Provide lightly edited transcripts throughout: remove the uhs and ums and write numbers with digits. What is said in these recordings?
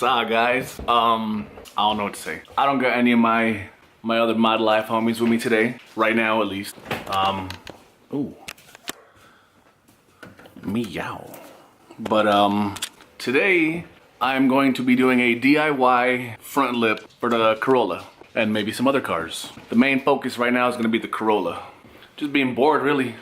What's up, guys? I don't know what to say. I don't got any of my other ModLife homies with me today. Right now, at least. Ooh. Meow. But, today, I'm going to be doing a DIY front lip for the Corolla. And maybe some other cars. The main focus right now is gonna be the Corolla. Just being bored, really.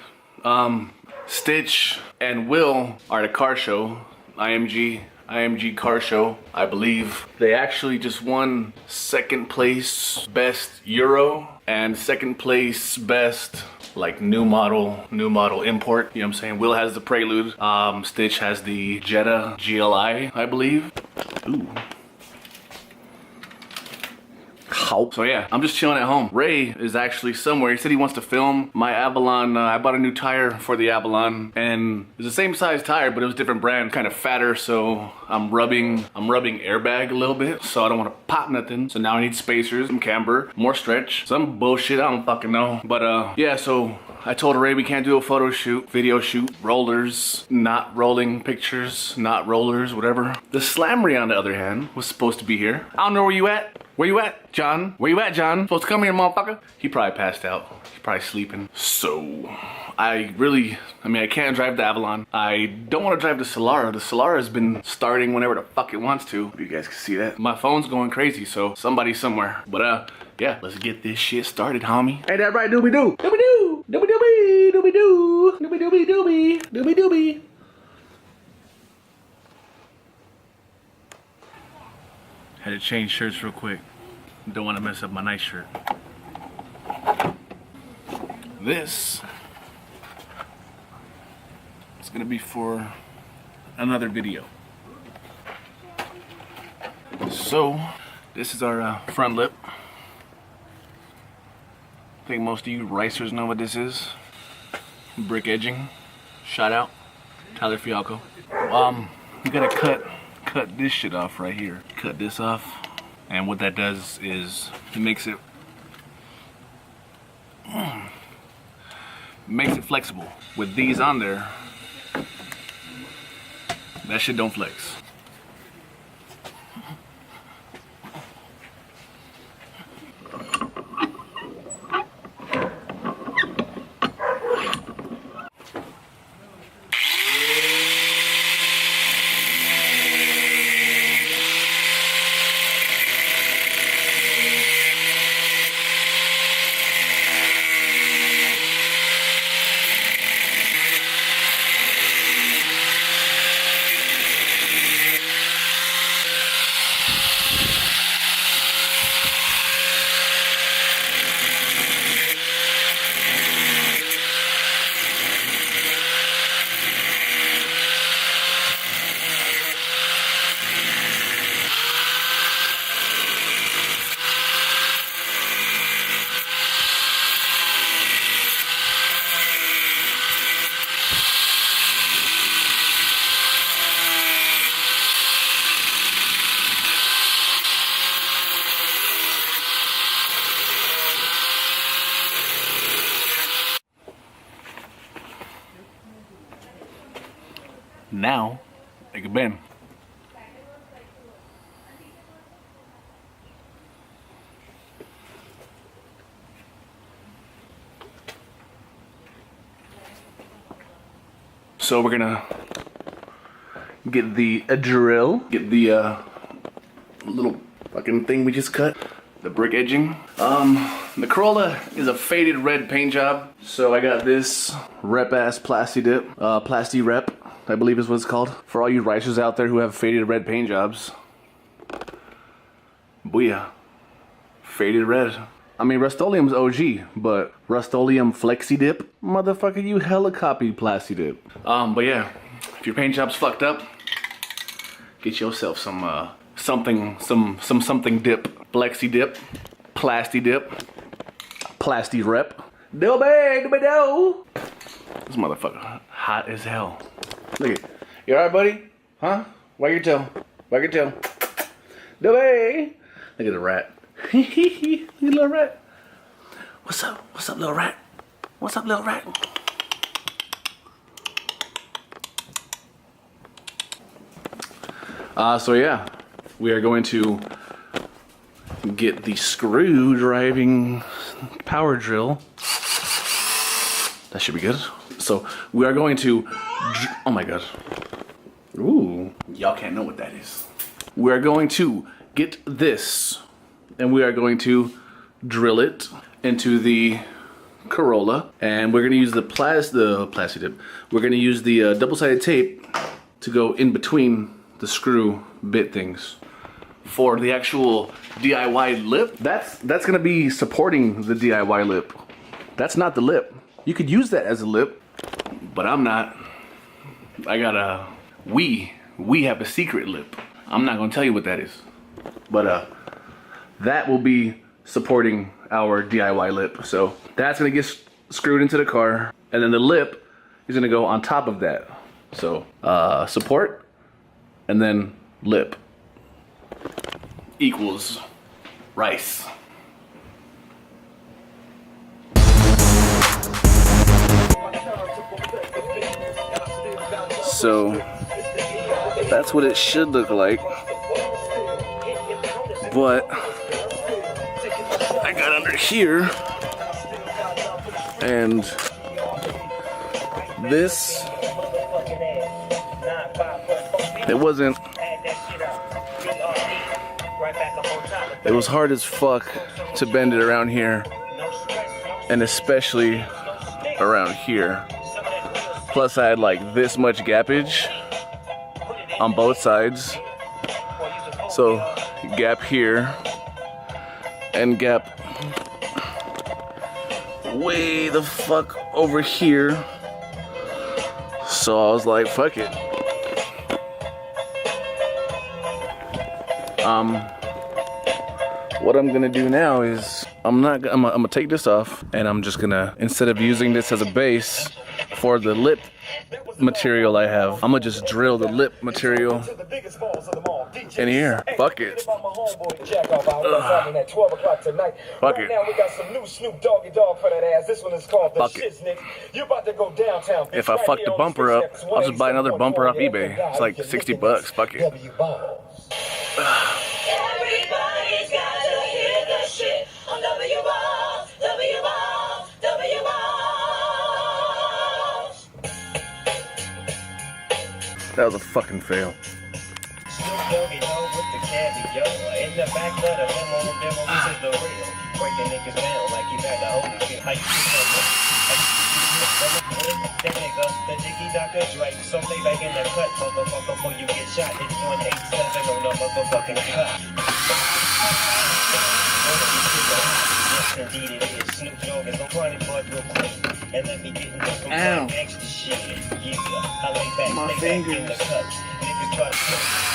Stitch and Will are at a car show. IMG car show, I believe. They actually just won second place best Euro and second place best like new model import. You know what I'm saying? Will has the Prelude. Stitch has the Jetta GLI, I believe. Ooh. So yeah, I'm just chilling at home. Ray is actually somewhere. He said he wants to film my Avalon. I bought a new tire for the Avalon, and it's the same size tire, but it was different brand, kind of fatter. So I'm rubbing airbag a little bit, so I don't want to pop nothing. So now I need spacers, some camber, more stretch, some bullshit. I don't fucking know. But yeah, so I told Ray we can't do a photo shoot, video shoot, rollers, not rolling pictures, not rollers, whatever. The Slamry, on the other hand, was supposed to be here. I don't know where you at. Where you at, John? Where you at, John? Supposed to come here, motherfucker? He probably passed out. He's probably sleeping. So, I can't drive the Avalon. I don't want to drive the Solara. The Solara has been starting whenever the fuck it wants to. You guys can see that. My phone's going crazy, so somebody somewhere. But yeah, let's get this shit started, homie. Ain't that right, doobie-doo? Doobie-doo! Doobie-doobie! Doobie-doo! Doobie-doobie-doobie! Doobie-doobie! Had to change shirts real quick. Don't want to mess up my nice shirt. This is gonna be for another video. So, this is our front lip. I think most of you ricers know what this is. Brick edging. Shout out. Tyler Fialco. We gotta cut this shit off right here. Cut this off. And what that does is it makes it flexible. With these on there, that shit don't flex. Now, take a bend. So we're gonna get the drill, get the little fucking thing we just cut, the brick edging. The Corolla is a faded red paint job, so I got this rep ass Plasti Dip, Plasti Rep, I believe is what it's called. For all you ricers out there who have faded red paint jobs. Booyah. Faded red. I mean, Rust-Oleum's OG, but Rust-Oleum Flexi Dip? Motherfucker, you hella copied Plasti Dip. But yeah, if your paint job's fucked up, get yourself some, something dip. Flexi Dip, Plasti Dip, Plasti Rep. Do. This motherfucker hot as hell. Look at it. You alright, buddy? Huh? Wag your tail. Wag your tail. Look at the rat. Look at the little rat. What's up? What's up, little rat? What's up, little rat? So yeah, we are going to get the screw driving power drill. That should be good. So we are going to, oh my God. Ooh, y'all can't know what that is. We are going to get this and we are going to drill it into the Corolla, and we're gonna use the plastic tip. We're gonna use the double-sided tape to go in between the screw bit things. For the actual DIY lip, that's gonna be supporting the DIY lip. That's not the lip. You could use that as a lip, but I'm not. I got a, we have a secret lip. I'm not gonna tell you what that is, but that will be supporting our DIY lip. So that's gonna get screwed into the car, and then the lip is gonna go on top of that. So support and then lip equals rice. So that's what it should look like, but I got under here and this, it was hard as fuck to bend it around here, and especially around here. Plus I had like this much gappage on both sides. So gap here and gap way the fuck over here. So I was like, fuck it. What I'm gonna do now is I'm gonna take this off, and I'm just gonna, instead of using this as a base for the lip material I have, I'm gonna just drill the lip material in here. Fuck it. Fuck it. Fuck it. If I fuck the bumper up, I'll just buy another bumper off eBay. It's like 60 bucks. Fuck it. Everybody's got to hear the shit on W-Balls, W-Balls, W-Balls. That was a fucking fail. Ow. My fingers.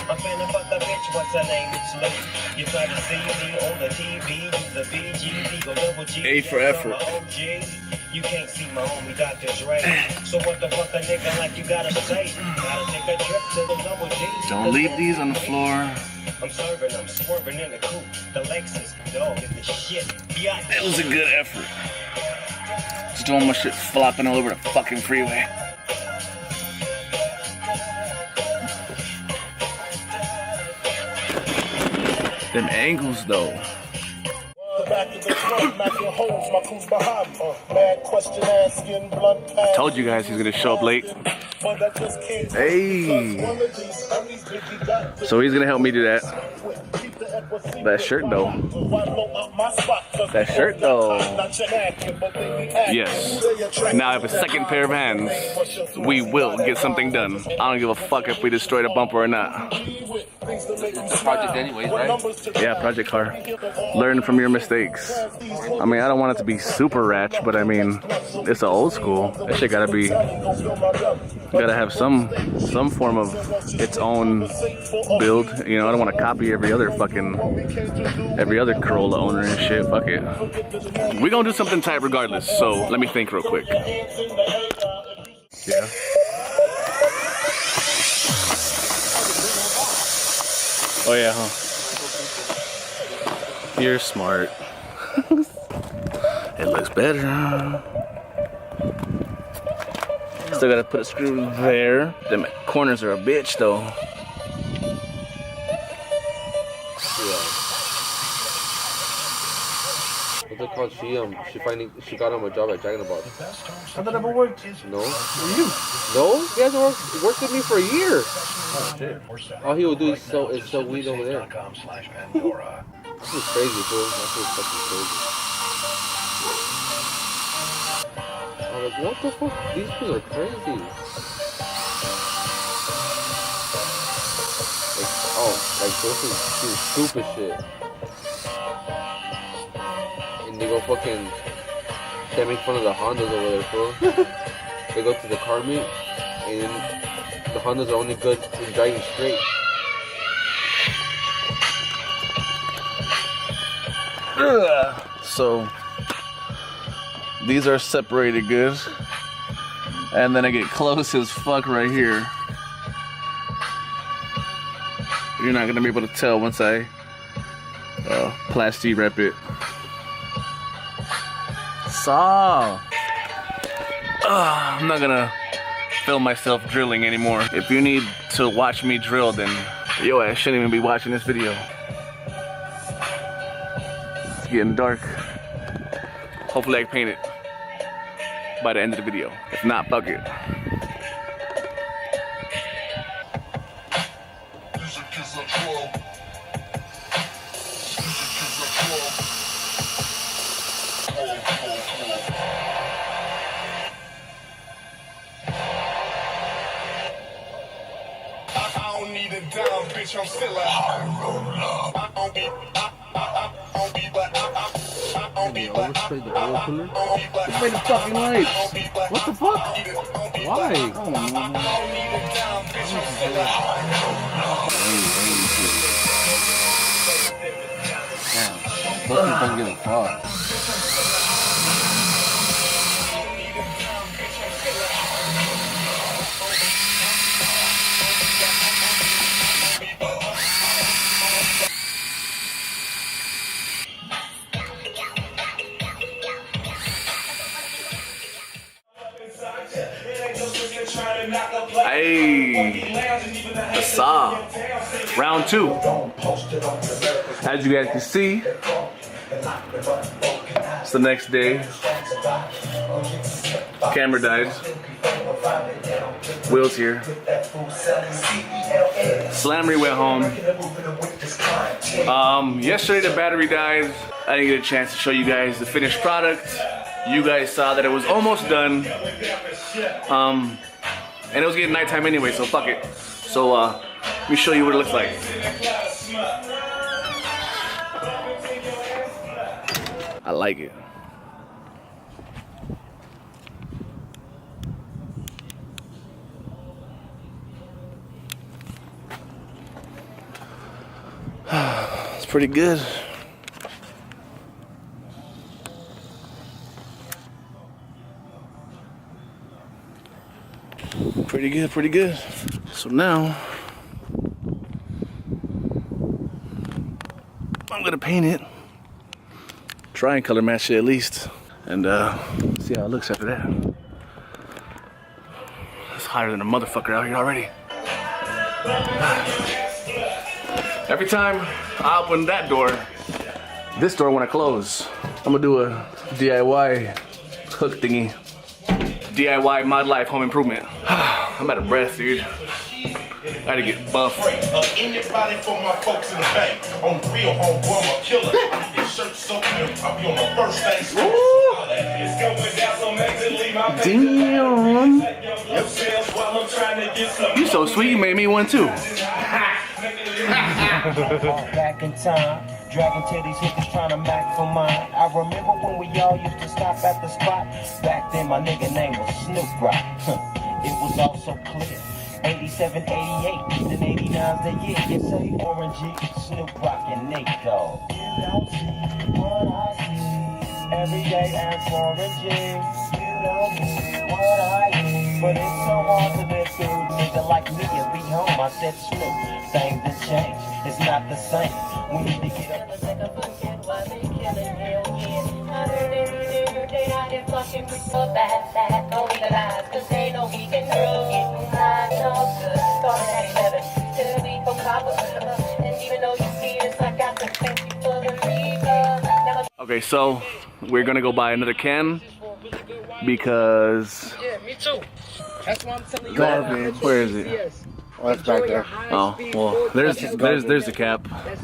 I'm finna fuck the bitch, what's her name? It's Levin. You try to see me on the TV, use the BG, go double G. A for effort. You can't see my homie Dr. Dre. So what the fuck a nigga like you gotta say? Gotta take a trip to the double G. Don't leave these on the floor. I'm serving, I'm swerving in the coupe. The Lexus, dog, is the shit. That was a good effort. Just doing my shit flopping all over the fucking freeway. Them angles though. I told you guys he's gonna show up late. Hey. So he's gonna help me do that. That shirt though. That shirt though. Yes. Now I have a second pair of hands. We will get something done. I don't give a fuck if we destroy the bumper or not. It's a project anyways, right? Yeah, project car. Learn from your mistakes. I mean, I don't want it to be super ratch, but I mean, it's an old school. That shit gotta be, gotta have some form of its own build. You know, I don't want to copy every other Corolla owner and shit. Fuck it. We're gonna do something tight regardless. So let me think real quick. Yeah. Oh yeah, huh? You're smart. It looks better. Still gotta put a screw there. Them corners are a bitch though. What's it called? She got him a job at Jack in the Box. Have that ever worked? No. For you? No? He hasn't worked with me for a year. Oh, shit. All he will do is sell weed over there. This is crazy, fool. That's just fucking crazy. I'm like, what the fuck? These people are crazy. Like this is stupid shit. And they go fucking, they make fun of the Hondas over there, fool. They go to the car meet, and the Hondas are only good in driving straight. So these are separated good, and then I get close as fuck right here. You're not gonna be able to tell once I plasti wrap it. I'm not gonna film myself drilling anymore. If you need to watch me drill, then yo ass shouldn't even be watching this video. It's getting dark. Hopefully I can paint it by the end of the video. If not, fuck it. I'm still at Overspray the oil cooler? Just made the fucking lights. What the fuck? Why? Damn, those people don't give a fuck. Hey, the saw. Round 2. As you guys can see, it's the next day. Camera died. Will's here. Slammery went home. Yesterday the battery died. I didn't get a chance to show you guys the finished product. You guys saw that it was almost done. And it was getting nighttime anyway, so fuck it. So let me show you what it looks like. I like it. It's pretty good. Pretty good, pretty good. So now, I'm gonna paint it. Try and color match it at least. And see how it looks after that. It's hotter than a motherfucker out here already. Every time I open that door, this door when I close, I'm gonna do a DIY hook thingy. DIY ModLife home improvement. I'm out of breath, dude. I gotta get buff. Anybody for my folks in the bank. On the real homeboy, I'm a killer. His shirt soaking, I'll be on the first day. It's going down so mentally, my Damn. You so sweet, you made me one too. Back in time, dragging titties, hippers trying to mac for mine. I remember when we all used to stop at the spot. Back then my nigga name was Snoop Rock. It was all so clear. 87, 88, then 89's the year. It's a orangey, Snoop Rock and Nate Dogg. You don't see what I see. Every day I'm orangey. You don't hear what I hear. But it's so hard to live through. Nigga like me and be home. I said Snoop, things that change. It's not the same. We need to get up. Fucking so bad, don't realize, cause they know we can grow, getting high, no good. Started at 11, till we from Copper, and even though you see this, I got to thank you for the reason. Okay, so we're gonna go buy another can because Yeah, me too. That's why I'm telling you. garbage. Where is it? Oh, it's back there. Oh, well, there's the cap. That's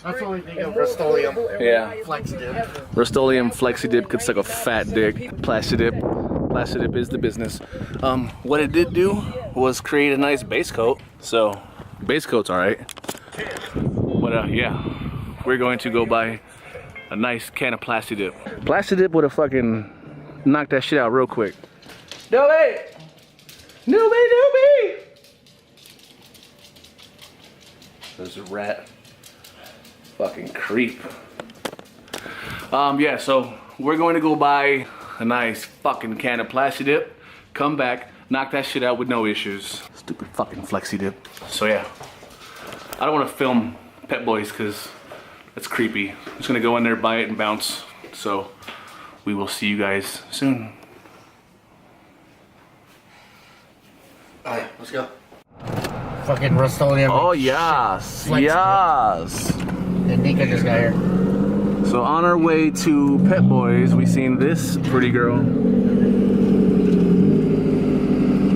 the only thing of Rust-Oleum. Yeah. Flex dip. Rust-Oleum Flexi Dip could suck a fat dick. Plasti Dip. Plasti Dip is the business. What it did do was create a nice base coat. So, base coat's alright. But yeah, we're going to go buy a nice can of Plasti Dip. Plasti Dip would have fucking knocked that shit out real quick. Newbie! Newbie! There's a rat. Fucking creep. Yeah, so we're going to go buy a nice fucking can of Plasti Dip, come back, knock that shit out with no issues. Stupid fucking Flexi Dip. So yeah, I don't want to film Pet Boys because it's creepy. I'm just gonna go in there, buy it, and bounce. So we will see you guys soon. Alright, let's go. Fucking Rust-Oleum. Oh yes, Flex yes. And Nika just got here. So on our way to Pet Boys, we seen this pretty girl.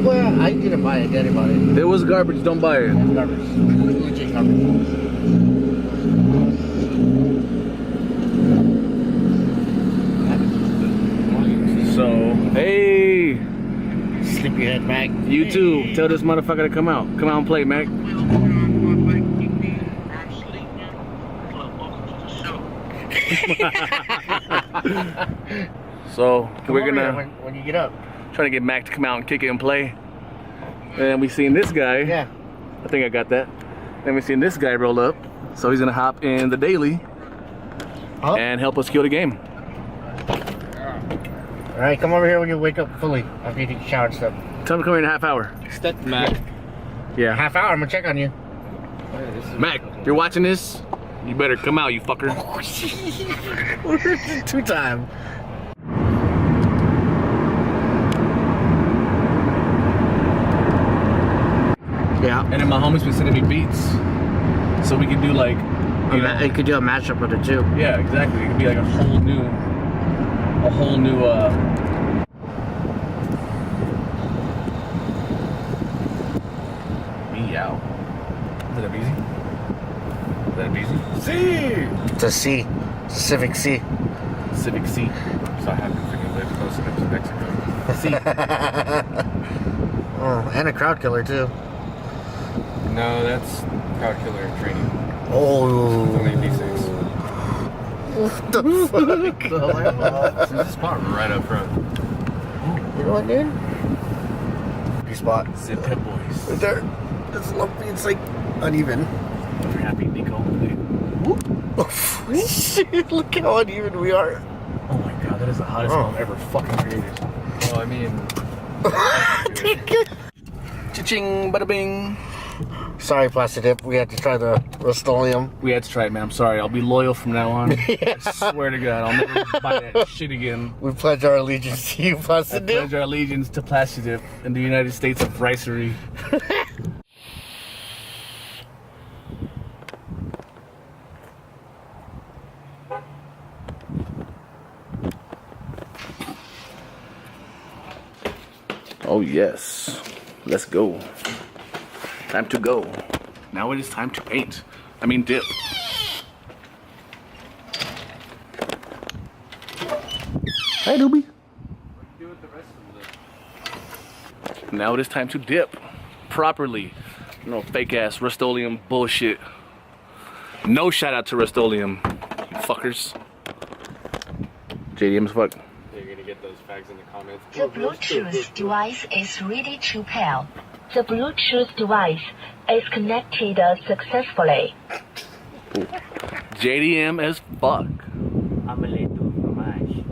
Well, I didn't buy it. Daddy bought it. It was garbage. Don't buy it. It's garbage. Legit garbage. So hey, Sleepyhead Mac. you too. Tell this motherfucker to come out. Come out and play, Mac. So we're gonna when you get up. try to get Mac to come out and kick it and play. And we seen this guy. Yeah. I think I got that. Then we seen this guy roll up. So he's gonna hop in the daily and help us kill the game. All right, come over here when you wake up fully after you take a shower and stuff. Tell him to come here in a half hour. Step Mac. Yeah. Half hour. I'm gonna check on you. Mac, you're watching this? You better come out, you fucker. 2 times. Yeah. And then my homie's been sending me beats. So we can do like, you know, You could do a mashup with it too. yeah, exactly. It could be like a whole new meow. Is that easy? Is that easy? C! It's a C. It's a Civic C. Civic C. So I have to freaking live close enough to Mexico. C. Oh, and a crowd killer too. No, that's crowd killer training. Oh. Only B6. What the fuck? There's a spot right up front. You know what, dude? Good spot. Zip Pet Boys. Right there. It's lumpy. It's like uneven. If you're happy, Nico. Oh, shit. Look how uneven we are. Oh my god, that is the hottest one I've ever fucking created. Well, I mean, Cha-ching, bada bing. Sorry, Plasti Dip. We had to try the Rust-Oleum. We had to try it, man. I'm sorry. I'll be loyal from now on. I swear to God, I'll never buy that shit again. We pledge our allegiance to you, I Plasti Dip. pledge our allegiance to Plasti Dip in the United States of Ricery. Oh yes, let's go. Time to go. Now it is time to paint. I mean dip. Hi, Doobie. Now it is time to dip properly. No fake ass Rust-Oleum bullshit. No shout out to Rust-Oleum, you fuckers. JDM's fuck. you're gonna get those fags in the comments. The Bluetooth device is ready to pair. The Bluetooth device is connected successfully. Ooh. JDM as fuck. I'm a little fromage.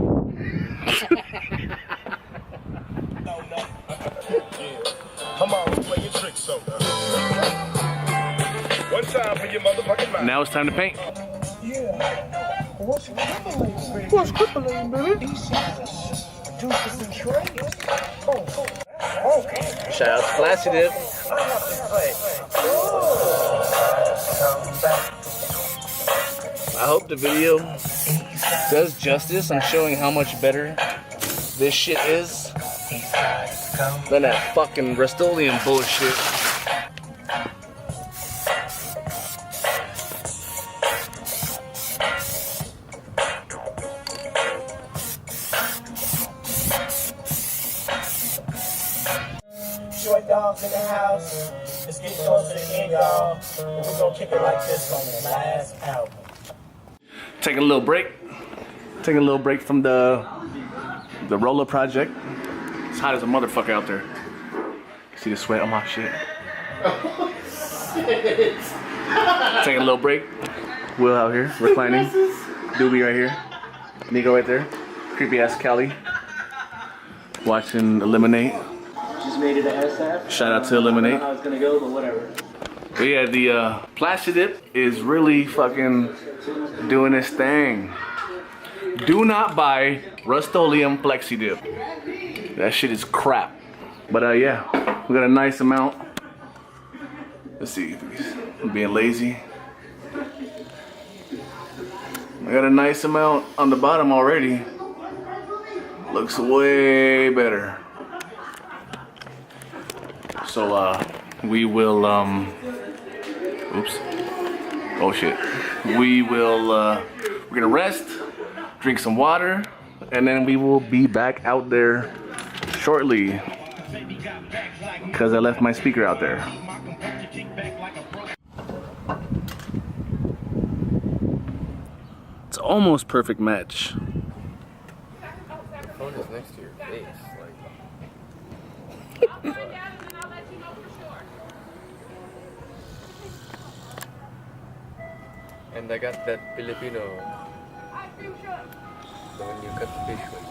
Come on, let's play your trick, so. One time for your motherfucking mind. Now it's time to paint. What's crippling, baby? Shout out to Plasti Dip. I hope the video Does justice on showing how much better this shit is than that fucking Rust-Oleum bullshit. Short dogs in the house. It's getting close to the end, y'all. And we're gonna kick it like this on the last album. Taking a little break. Taking a little break from the Roller project. It's hot as a motherfucker out there. See the sweat on my shit. Taking a little break. Will out here, reclining. Doobie right here. Nico right there. Creepy ass Callie. Watching Eliminate. Just made it a SF. Shout out to Eliminate. I don't know how it's gonna go, but whatever. But yeah, the Plastic Dip is really fucking doing its thing. Do not buy Rust-Oleum Flexi Dip. That shit is crap. But yeah, we got a nice amount. Let's see, I'm being lazy. I got a nice amount on the bottom already. Looks way better. So we will oops. Oh shit. We will we're gonna rest, drink some water, and then we will be back out there shortly. Because I left my speaker out there. It's almost perfect match. Phone is next to your face, like. And I got that Filipino, the one you cut the fish with.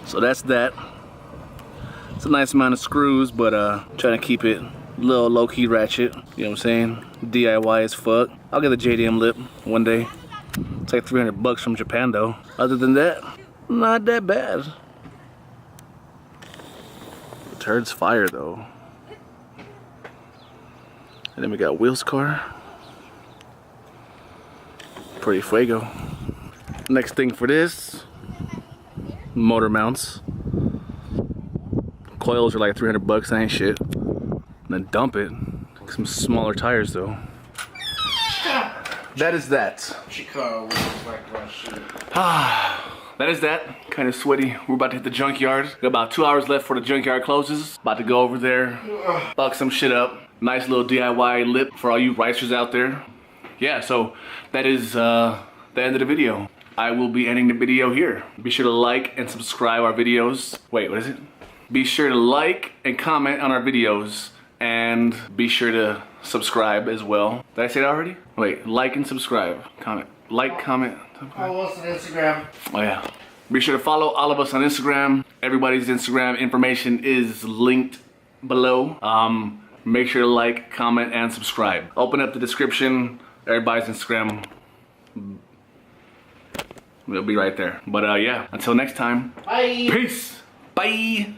So that's that. It's a nice amount of screws, but trying to keep it a little low-key ratchet. You know what I'm saying? DIY as fuck. I'll get the JDM lip one day. It's like $300 from Japan though. Other than that, not that bad. The turd's fire though. And then we got Will's car. Pretty fuego. Next thing for this, motor mounts. Coils are like $300, that ain't shit. And then dump it. Some smaller tires though. That is that. Chicago was like that shit. That is that. Kind of sweaty. We're about to hit the junkyard. Got about 2 hours left for the junkyard closes. About to go over there, fuck some shit up. Nice little DIY lip for all you ricers out there. Yeah, so that is the end of the video. I will be ending the video here. Be sure to like and subscribe our videos. Wait, what is it? Be sure to like and comment on our videos. And be sure to subscribe as well. Did I say that already? Wait, like and subscribe. Comment. Like, comment. Follow us on Instagram. Oh yeah. Be sure to follow all of us on Instagram. Everybody's Instagram information is linked below. Make sure to like, comment, and subscribe. Open up the description. Everybody's Instagram. It'll be right there. But yeah, until next time. Bye. Peace. Bye.